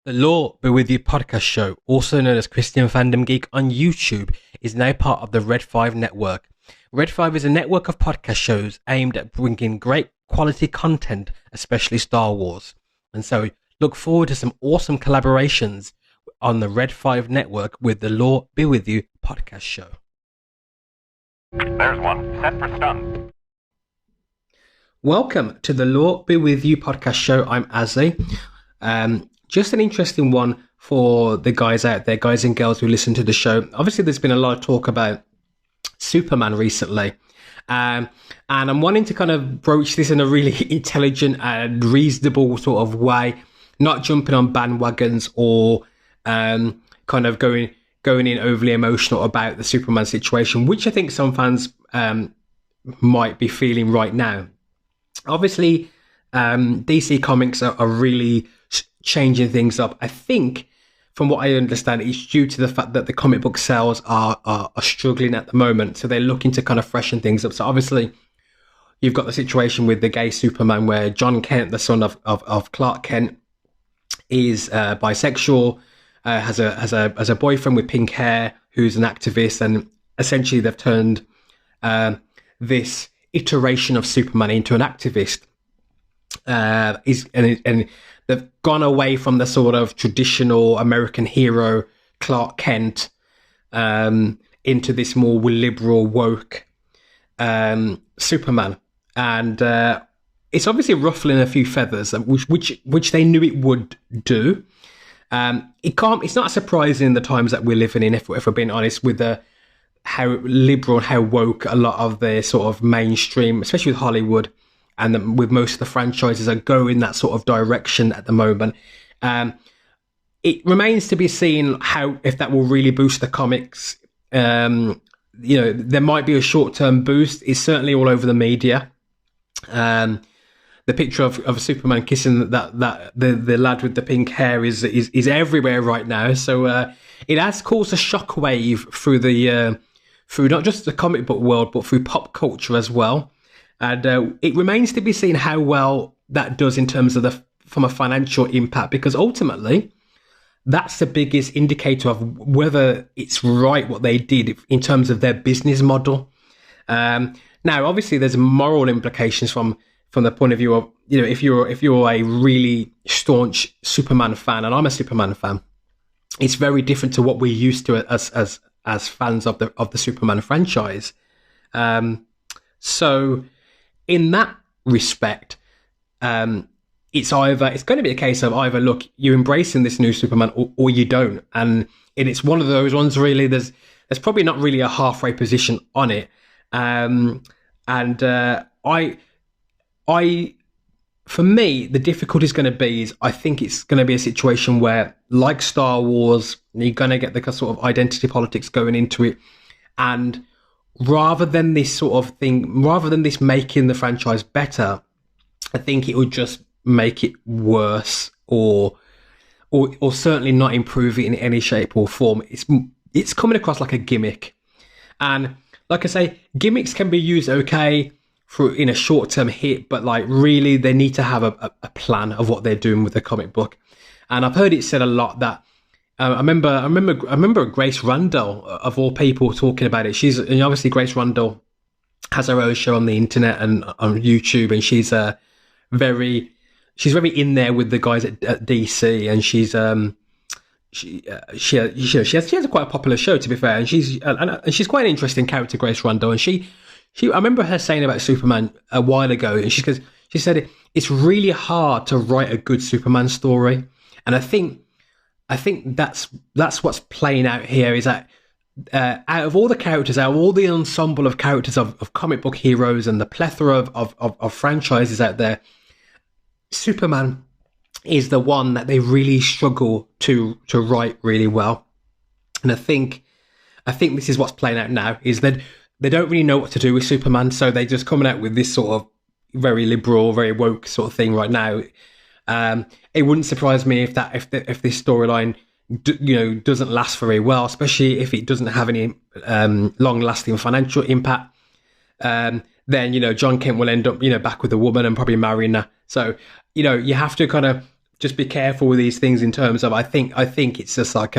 The Law Be With You podcast show, also known as Christian Fandom Geek on YouTube, is now part of the Red 5 network. Red 5 is a network of podcast shows aimed at bringing great quality content, especially Star Wars. And so look forward to some awesome collaborations on the Red 5 network with the Law Be With You podcast show. There's one. Set for stun. Welcome to the Law Be With You podcast show. I'm Azzy. Just an interesting one for the guys out there, guys and girls who listen to the show. Obviously, there's been a lot of talk about Superman recently. And I'm wanting to kind of broach this in a really intelligent and reasonable sort of way, not jumping on bandwagons or kind of going in overly emotional about the Superman situation, which I think some fans might be feeling right now. Obviously, DC Comics are really changing things up. I think, from what I understand, it's due to the fact that the comic book sales are struggling at the moment. So they're looking to kind of freshen things up. So obviously, you've got the situation with the gay Superman, where Jon Kent, the son of Clark Kent, is bisexual, has a boyfriend with pink hair who's an activist, and essentially they've turned this iteration of Superman into an activist. And they've gone away from the sort of traditional American hero Clark Kent into this more liberal, woke Superman, and it's obviously ruffling a few feathers, which they knew it would do. It's not surprising in the times that we're living in, if we're being honest, with how liberal and how woke a lot of the sort of mainstream, especially with Hollywood, and with most of the franchises, are going that sort of direction at the moment. It remains to be seen if that will really boost the comics. There might be a short-term boost. It's certainly all over the media. The picture of Superman kissing the lad with the pink hair is everywhere right now. So it has caused a shockwave through not just the comic book world, but through pop culture as well. And it remains to be seen how well that does in terms of from a financial impact, because ultimately that's the biggest indicator of whether it's right what they did in terms of their business model. Now, obviously, there's moral implications from the point of view of, if you're a really staunch Superman fan, and I'm a Superman fan, it's very different to what we're used to as fans of the Superman franchise. So in that respect, it's going to be a case of either, look, you're embracing this new Superman or you don't. And it's one of those ones, really. There's probably not really a halfway position on it. For me, the difficulty is going to be I think it's going to be a situation where, like Star Wars, you're going to get the sort of identity politics going into it. And rather than this making the franchise better, I think it would just make it worse, or certainly not improve it in any shape or form. It's coming across like a gimmick, and like I say, gimmicks can be used in a short-term hit, but like really they need to have a plan of what they're doing with the comic book. And I've heard it said a lot that I remember Grace Randall, of all people, talking about it. And obviously Grace Randall has her own show on the internet and on YouTube, and she's very in there with the guys at DC, and she has quite a popular show, to be fair, and she's quite an interesting character, Grace Randall. And I remember her saying about Superman a while ago, and she said it's really hard to write a good Superman story, and I think that's what's playing out here, is that out of all the characters, out of all the ensemble of characters of comic book heroes and the plethora of franchises out there, Superman is the one that they really struggle to write really well. And I think this is what's playing out now, is that they don't really know what to do with Superman, so they're just coming out with this sort of very liberal, very woke sort of thing right now. It wouldn't surprise me if this storyline, doesn't last very well, especially if it doesn't have any long-lasting financial impact. Then Jon Kent will end up back with a woman and probably marrying her. So you have to kind of just be careful with these things in terms of I think it's just like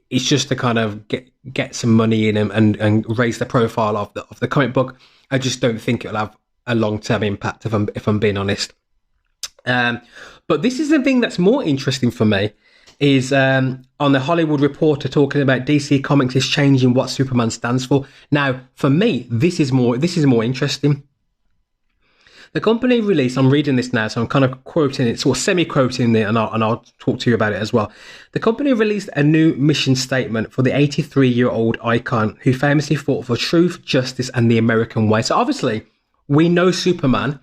it's just to kind of get some money in and raise the profile of the comic book. I just don't think it'll have a long-term impact if I'm being honest. But this is the thing that's more interesting for me is on the Hollywood Reporter talking about DC Comics is changing what Superman stands for. Now, for me, this is more interesting. The company released, I'm reading this now, so I'm kind of quoting it, sort of semi-quoting it, and I'll talk to you about it as well. The company released a new mission statement for the 83-year-old icon who famously fought for truth, justice, and the American way. So obviously, we know Superman.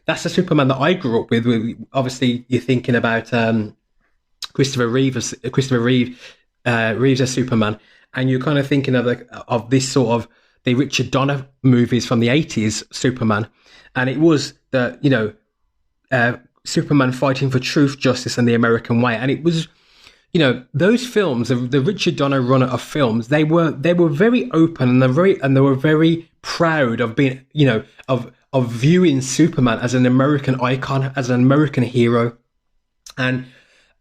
That's the Superman that I grew up with. Obviously, you're thinking about Christopher Reeve as Superman, and you're kind of thinking of this sort of the Richard Donner movies from the 80s Superman. And it was Superman fighting for truth, justice, and the American way. And it was, those films, the Richard Donner run of films, they were very open and they were very proud of being, of viewing Superman as an American icon, as an American hero, and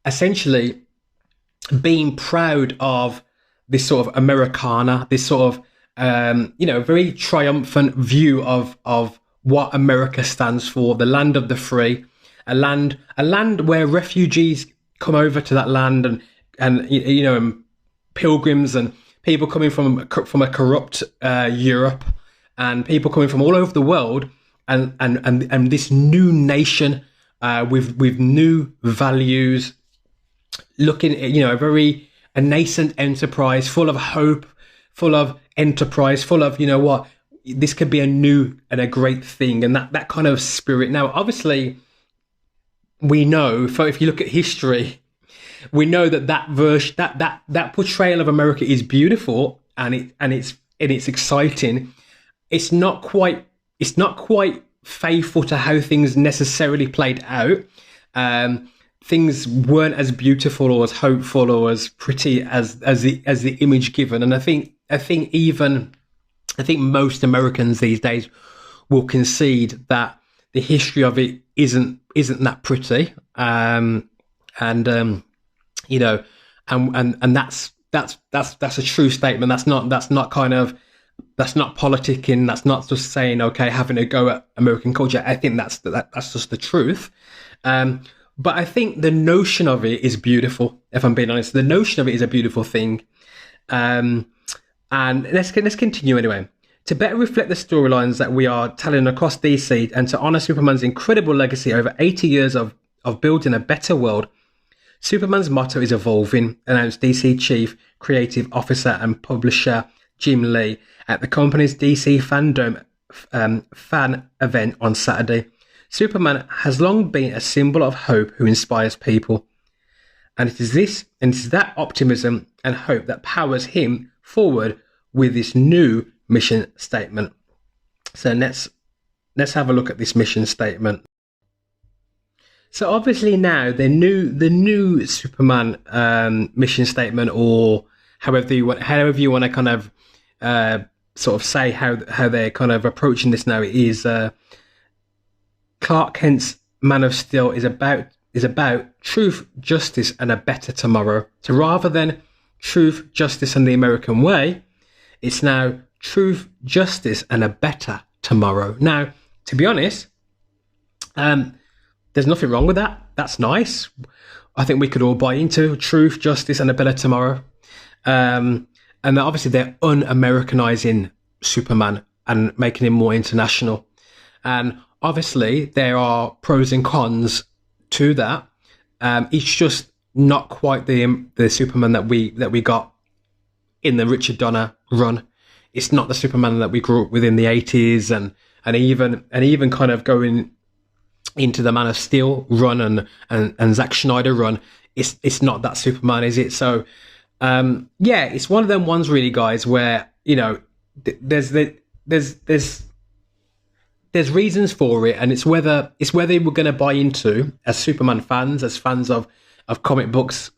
essentially being proud of this sort of Americana, this sort of very triumphant view of what America stands for, the land of the free, a land where refugees come over to that land and pilgrims and people coming from a corrupt Europe and people coming from all over the world and this new nation with new values, looking at a nascent enterprise full of hope, full of enterprise, full of this could be a new and a great thing, and that kind of spirit. Now, obviously, we know, if you look at history, we know that version, that portrayal of America is beautiful and it's exciting. It's not quite faithful to how things necessarily played out. Things weren't as beautiful or as hopeful or as pretty as the image given, and I think most Americans these days will concede that the history of it isn't that pretty, and that's a true statement. That's not politicking. That's not just saying having a go at American culture. I think that's just the truth. But I think the notion of it is beautiful. If I'm being honest, the notion of it is a beautiful thing. And let's continue anyway. To better reflect the storylines that we are telling across DC and to honour Superman's incredible legacy over 80 years of building a better world, Superman's motto is evolving, announced DC Chief Creative Officer and Publisher Jim Lee at the company's DC Fandom fan event on Saturday. Superman has long been a symbol of hope who inspires people. And it is that optimism and hope that powers him forward with this new mission statement. So let's have a look at this mission statement. So obviously now the new Superman mission statement, or however you want to kind of sort of say how they're kind of approaching this now, is Clark Kent's Man of Steel is about truth, justice, and a better tomorrow. So rather than truth, justice, and the American way, it's now truth, justice, and a better tomorrow. Now, to be honest, there's nothing wrong with that. That's nice. I think we could all buy into truth, justice, and a better tomorrow. And obviously, they're un-Americanizing Superman and making him more international. And obviously, there are pros and cons to that. It's just not quite the Superman that we got in the Richard Donner run. It's not the Superman that we grew up with in the 80s and even kind of going into the Man of Steel run and Zack Snyder run. It's not that Superman, is it? So it's one of them ones really, guys, where there's reasons for it, and it's whether we're going to buy into, as Superman fans, as fans of comic books,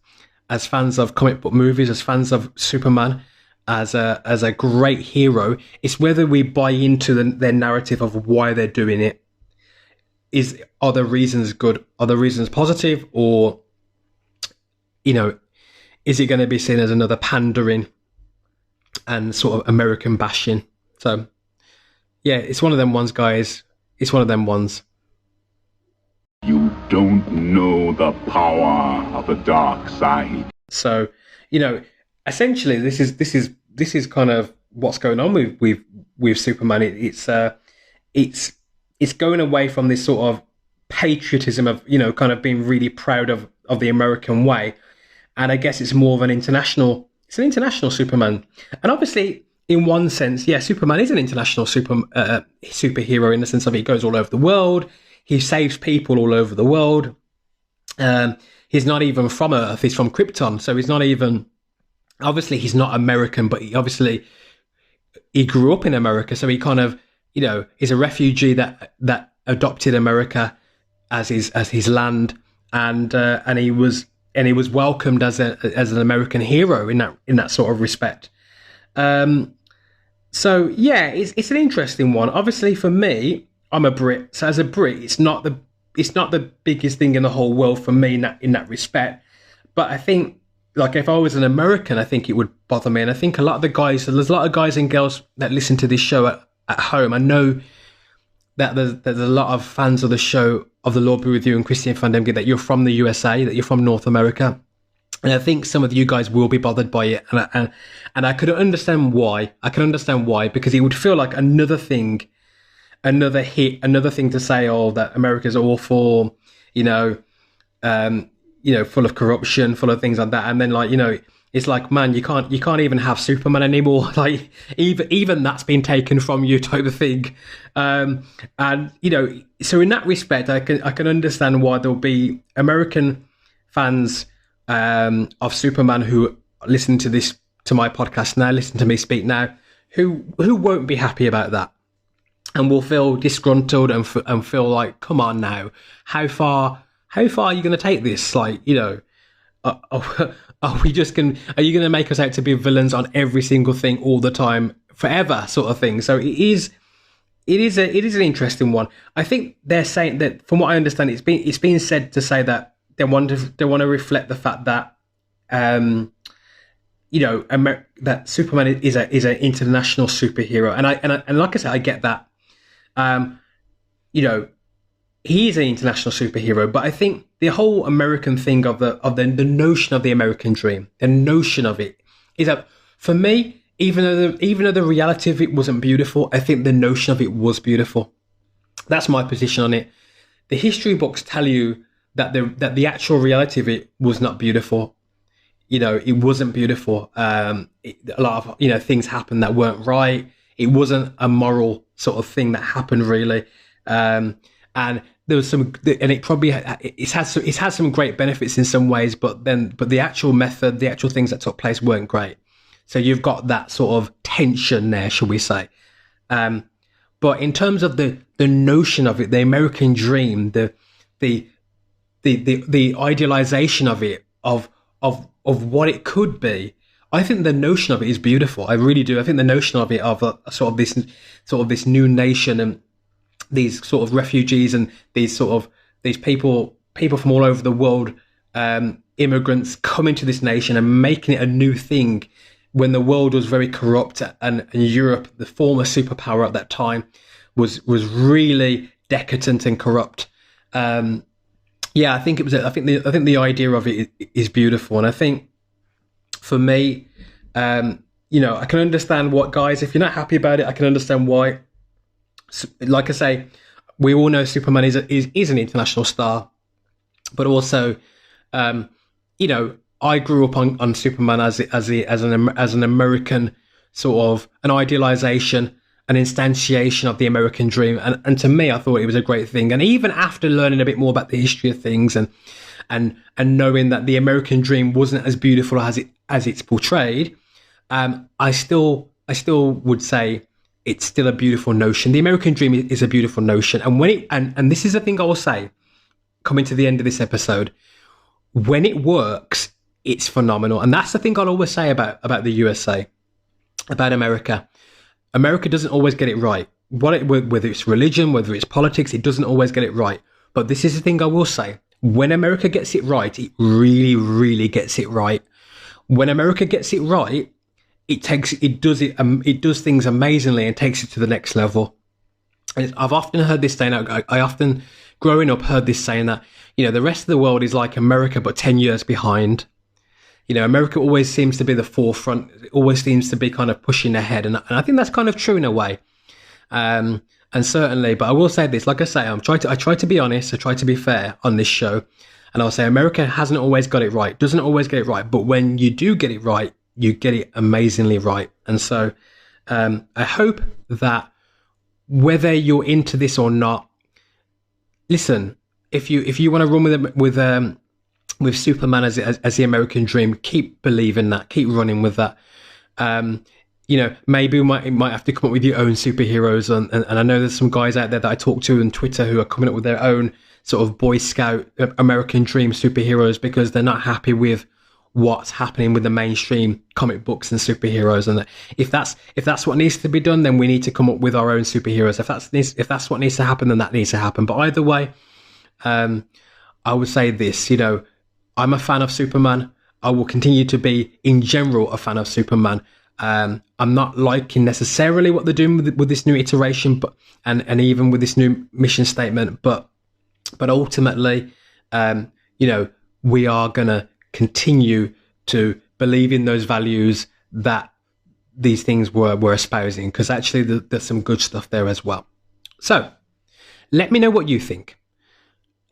as fans of comic book movies, as fans of Superman as a great hero. It's whether we buy into their narrative of why they're doing it. Are the reasons good? Are the reasons positive? Or is it going to be seen as another pandering and sort of American bashing? So, yeah, it's one of them ones, guys. It's one of them ones. You don't know the power of the dark side. So, essentially, this is kind of what's going on with Superman. It's going away from this sort of patriotism of kind of being really proud of the American way, and I guess it's more of an international Superman. And obviously, in one sense, yeah, Superman is an international superhero in the sense of he goes all over the world. He saves people all over the world. He's not even from Earth. He's from Krypton. So he's not even... Obviously, he's not American, but he grew up in America. So he kind of, is a refugee that adopted America as his land. And he was welcomed as an American hero in that sort of respect. So, yeah, it's an interesting one. Obviously, for me... I'm a Brit, so as a Brit, it's not the biggest thing in the whole world for me in that respect. But I think, like, if I was an American, I think it would bother me. And I think there's a lot of guys and girls that listen to this show at home. I know that there's a lot of fans of the show of The Lord Be With You and Christian Fandemke that you're from the USA, that you're from North America. And I think some of you guys will be bothered by it. And I could understand why. Because it would feel like another thing to say, that America's awful, full of corruption, full of things like that. And then it's like, man, you can't even have Superman anymore. Like even that's been taken from you, type of thing. So in that respect, I can understand why there'll be American fans of Superman who listen to my podcast now, listen to me speak now, who won't be happy about that. And will feel disgruntled and feel like, come on now, how far are you going to take this? Like, are you going to make us out to be villains on every single thing all the time, forever, sort of thing? So it is an interesting one. I think they're saying that, from what I understand, it's been said to say that they want to reflect the fact that that Superman is an international superhero, and like I said, I get that. He is an international superhero, but I think the whole American thing of the notion of the American dream, the notion of it, is that for me, even though the reality of it wasn't beautiful, I think the notion of it was beautiful. That's my position on it. The history books tell you that the actual reality of it was not beautiful. It wasn't beautiful. A lot of things happened that weren't right. It wasn't a moral sort of thing that happened, really. And there was some, and it's had some great benefits in some ways, but the actual method, the actual things that took place weren't great. So you've got that sort of tension there, shall we say? But in terms of the notion of it, the American dream, the idealization of it, of what it could be, I think the notion of it is beautiful. I really do. I think the notion of it, of this new nation and these sort of refugees and these people from all over the world, immigrants coming to this nation and making it a new thing when the world was very corrupt, and Europe, the former superpower at that time, was really decadent and corrupt. I think the idea of it is beautiful, and I think, for me, I can understand what, guys, if you're not happy about it, I can understand why. Like I say, we all know Superman is an international star, but also, I grew up on Superman as an American sort of an idealization, an instantiation of the American dream, and to me, I thought it was a great thing. And even after learning a bit more about the history of things and knowing that the American dream wasn't as beautiful as it's portrayed, I still would say it's still a beautiful notion. The American dream is a beautiful notion, and this is the thing I will say, coming to the end of this episode, when it works, it's phenomenal. And that's the thing I'll always say about the USA, about America. America doesn't always get it right. Whether it's religion, whether it's politics, it doesn't always get it right. But this is the thing I will say. when America gets it right, it really, really gets it right. When America gets it right, it does things amazingly and takes it to the next level. And I've often heard this saying. I often, growing up, heard this saying that the rest of the world is like America but 10 years behind. America always seems to be the forefront. It always seems to be kind of pushing ahead, and I think that's kind of true in a way. And certainly, but I will say this, like I say, I try to be honest, I try to be fair on this show, and I'll say America hasn't always got it right, doesn't always get it right, but when you do get it right, you get it amazingly right. And so I hope that whether you're into this or not, listen, if you want to run with Superman as the American dream, keep believing that, keep running with that. Maybe you might have to come up with your own superheroes, and I know there's some guys out there that I talk to on Twitter who are coming up with their own sort of Boy Scout American dream superheroes because they're not happy with what's happening with the mainstream comic books and superheroes. And if that's what needs to be done, then we need to come up with our own superheroes. If that's what needs to happen, then that needs to happen. But either way, I would say this, I'm a fan of Superman. I will continue to be, in general, a fan of Superman. I'm not liking necessarily what they're doing with this new iteration, but and even with this new mission statement. But ultimately, we are gonna continue to believe in those values that these things were espousing, because actually there's some good stuff there as well. So let me know what you think.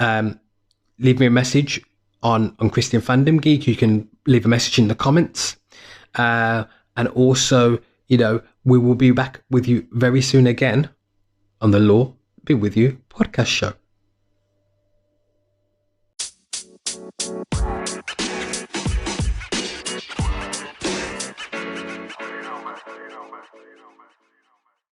Leave me a message on Christian Fandom Geek. You can leave a message in the comments. And also, we will be back with you very soon again on the Law Be With You podcast show.